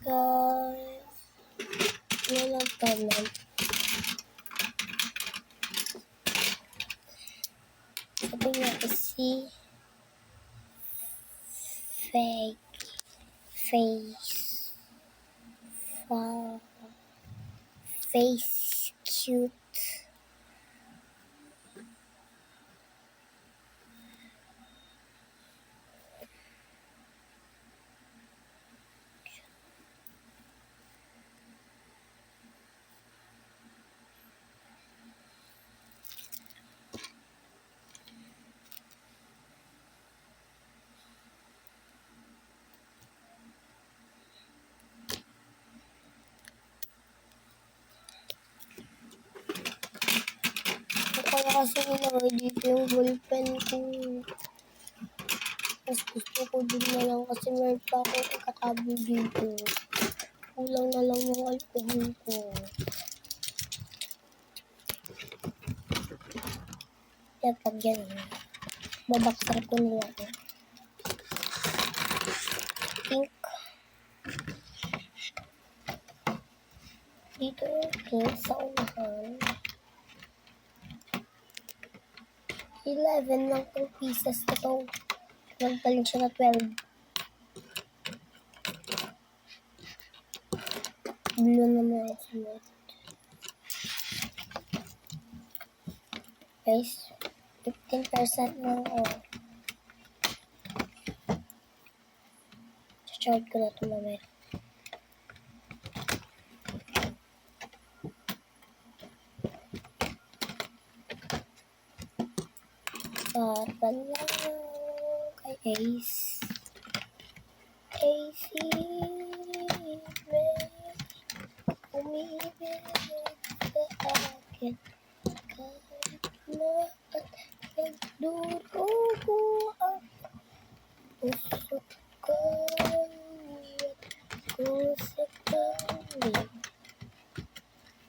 guys. Yan ang comment. Sabi niya si fake face. Wow. Face cute. Kaya kasi nilagay dito yung ballpen ko. Mas gusto ko din na lang kasi meron pa ako ikatabi dito. Kulang na lang yung alcohol ko. Kaya pag ganun, babaksan ko nila ito. Pink. Dito yung pink sa unahan. 11 lang 2 pieces na ito. Nagpalit siya na 12. Blue naman yung sunod. Guys, 15% lang ako. Charge ko na ito mamaya. Lang kay Ace. AC, umibig sa akin kahit na at nagdurugo ang puso ko at kung sakali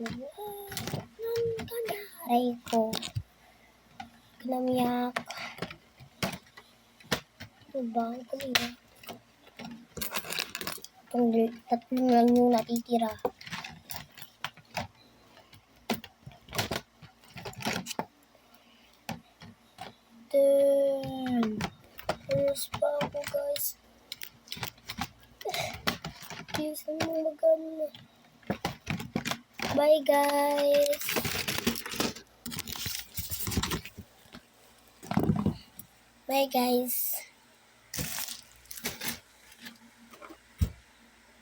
wala ng kanaray ko kinamiyak. Diba? Ang kanina. Tatlo lang yung natitira. Then, first pa ako guys. Bilisan mo magana. Bye guys. Bye guys.